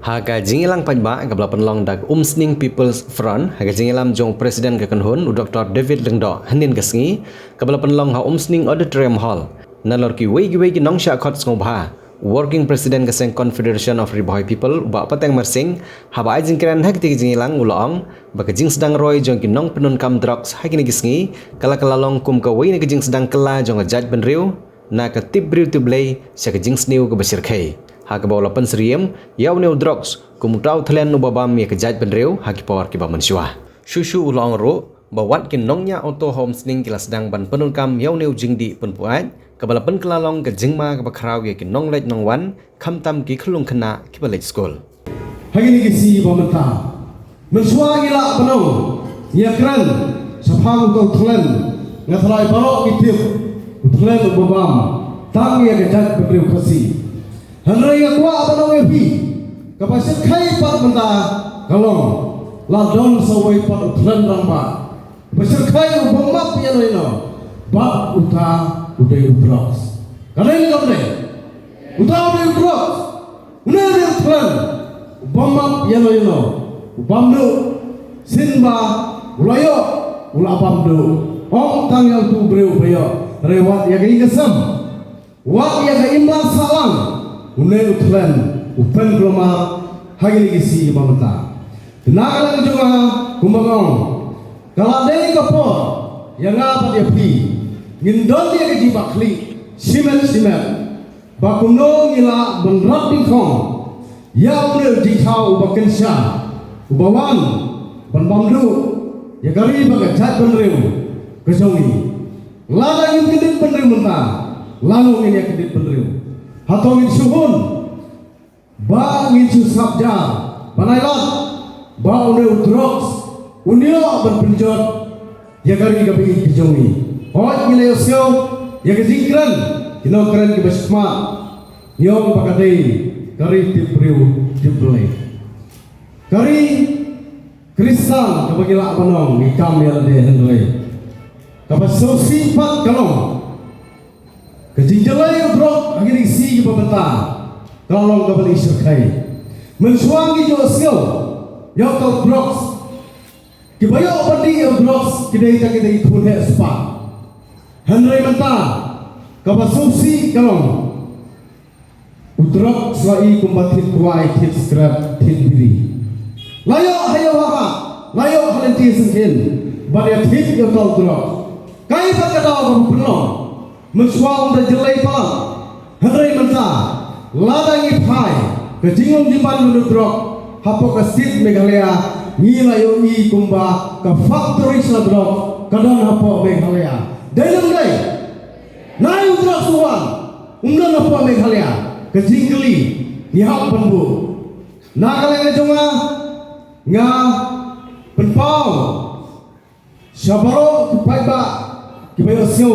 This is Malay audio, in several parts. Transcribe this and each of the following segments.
Haga jingilang pajba kabla penlong dak Umsning People's Front haga jingilam jong Presiden kekenhun Dr. David Lengdo hanin kasngi kabla penlong ha Umsning Auditorium Hall nalor ki wei nong sha khot ngobha Working President Kaseng Confederation of Ribohoi People ba pateng mersing haba ajing kran hak ti jingilang ulong ba jing sedang roy jong ki nong penun kam drugs hakini kisngi kala long kum ka wei ni jing sedang kala jong jaj benriu na ka tibriu tiblei sya jing sniu ka basir khai hak bawa lapan seriem yaw neu drugs kumutau thlen nu babam ye kejat benreu haki power ki ba mensyua shushu ulong ro bawat ki nongnya auto homesning kila sedang ban penunkam yaw neu jingdi penpuat kabala pen kelalong ke jingma ka bakrau ye ki nong lej nong wan khamtam ki khulung khana ki balej school hagini ki si bamata mensyua gila penong ya kran saphang to thlen ngathlai barok ki tip thlen babam tam ye kejat benreu khasi Henry akwa apa nama epi? Kapasir kai pat benda kalong ladon sawai pat utlan ramba. Kapasir kai ubamap yang lain bat uta udai udrox. Karena ini kau deh uta udai udrox. Unar utlan ubamap yang lain ubamdu sinba ulayo ulabamdu om tanggal tu beriu bayo rewat yang ingesam wat yang imbang salang unai utlan upen keloma hagini gisi bamata nagalang juga kumangong kaladei kapor yang apa dia pi ngindon dia gaji bakli simen bakuno ngila benrat dingkong ya udah dikau bakensya ubawan banbamdu ya kari bagajat benreu kejongi ladang kedit benreu mentah lalu ini kedit benreu hatongin suhun ba ngin sabja banailat ba une drugs unio berpenjot ya kari gabi kijongi hoj ngile yosyo ya kizikran kino keren ki basma yong pakadei kari tipriu tiblei kari kristal kabagila banong ikam ya de hendlei kabaso sifat kalong kejinjalai ubrok agini si babata kalong kabali syarkai mensuangi josio yauta ubroks kibayo pandi ubroks kidai takidai khune spa Henry menta kabasusi kalong utrok swai kumbatit kuai tit skrap tit biri layo hayo haha layo halenti sengkin badya tit yauta ubrok kai pakadao kamu mensuang dan jelai pak Henry menta ladangi pai kejingung jimpan menudrok hapo kesit Meghalaya ngilayo i kumba ke factory sladrok kadang hapo Meghalaya dalam day nai udrak suwan umdan hapo Meghalaya kejinggeli nihap penbu nakaleng jonga nga penpau syabaro kipaiba kibayo siu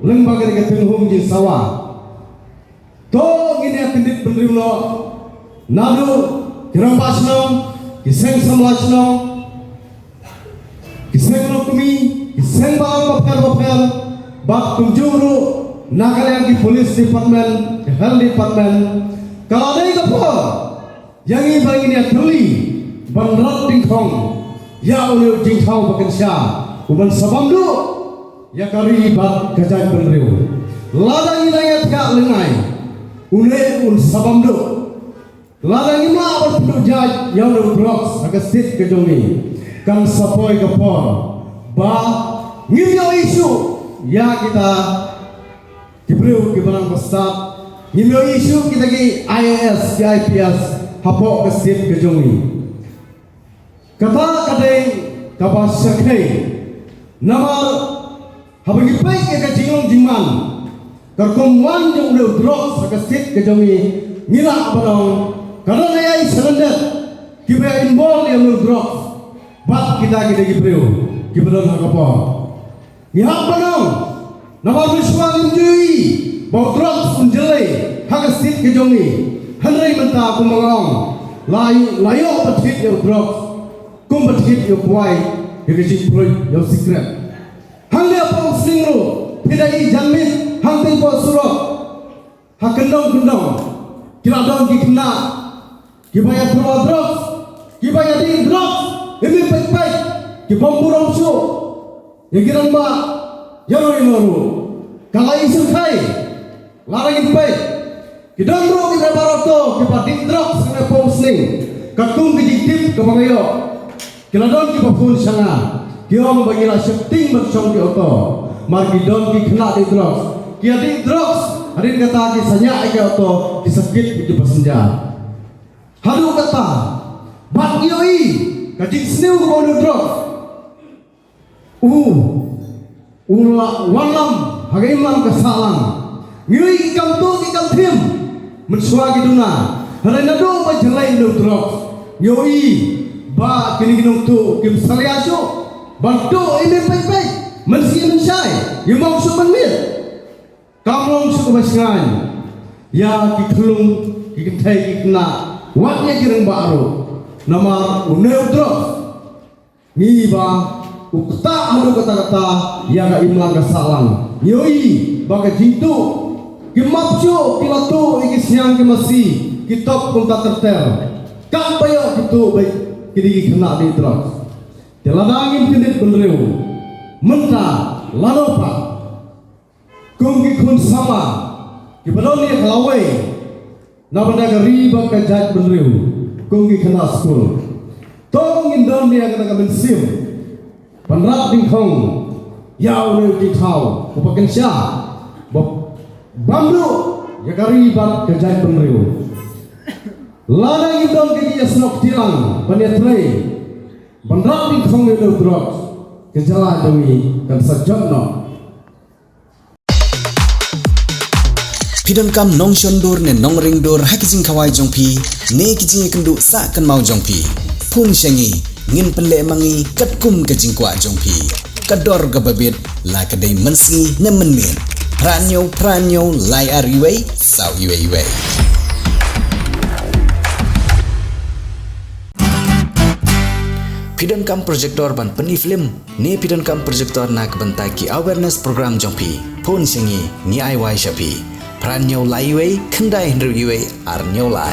lembaga dengan tenghum di sawah to gini akendit benrilo nadu kirambasno kiseng samlachno kiseng lokumi kiseng balang bapel bak tunjuru nakalian di police department health department kalau ada apa yang ini bagi ini terli banrat tingkong ya oleh jingkau bakensya uban sabamdu ya kari bat kajai benriu ladang inayat ka lengai une un sabamdo ladang ima berpenduk jaj yang le blocks agasit kejongi kan sapoi kapor ba ngimyo isu ya kita kibriu kibarang besar ngimyo isu kita ki IAS ki IPS hapo kesit kejongi kata kadai kabas sakai nama habagi baik ya kajingong jingman karkumwan jong leu drok sakasit kejongi ngila barong karena ayai selendet kibe inbol yang leu drok bat kita gibreu gibron hakapo ngihap barong nama biswang injui bau drok unjelai hakasit kejongi Henry menta kumangong layo batit yang drok kum batit yang kuai yang kejingproy yang secret hangga pang singro pidai janmin hangting po surok hakendong kendong kiladong ki kena kibaya terwa drugs, kibaya di drugs, ini baik-baik, kibom burung su, yang kirang ba, yaro inoru, kalai surkai, larangin baik, kidandro kita baroto, kibading drugs, kena posting, katung dijitip kebangayo, kiladon kibapun sana, kiong bagilah syuting bersong di oto, markidon kikena di drugs, kia di drugs. Hari ini kata kisahnya ayat atau disakit di pasenja. Halu kata, bat yoi, kajik snew kono drop. Walam, hagaiman kesalang. Yoi ikam tu ikam tim, mensuagi duna. Hari nado majalai no drop. Yoi, ba kini kinung tu kim saliaso. Bantu ini baik-baik, mensiai, yang mau semenit. Kamlong suku basingan, ya kikelung kikentai kikna, watnya kireng baru, nama uneudro, ngiba ukta anu kata-kata ya ga imlang kasalang, yoi baga jitu, kimapsu kilatu iki siang kimasi, kitop kunta terter, kampayo kitu baik kini kena di drog, teladangin kedit benreu, mentah lanopa. Kungki kun sama, kibadon dia kelawai, nabenda gariba kajat berliu, kungki kena skul, tong indon dia kena kemensim, penrat dingkong, yau leu dikau, upakan syah, bambu, ya gariba kajat berliu, ladang indon kaki yasnok tilang, penetrei, penrat dingkong leu drog, kejalan demi kan sajabno. Pidon kam nong shondur ne nong ringdur hakijing kawai jongpi ne kijing kendu sa kan mau jongpi pun syangi ngin penle mangi katkum kajing kwa jongpi kador gababit la kadai mensi ne menmin pranyo lai ariwei sau iwei Pidon kam projector ban peni film ne pidon kam projector na kebentai ki awareness program jongpi pun syangi ni ai wai shapi Pranyo laiwei, kendai hendru iwei, arnyo lai.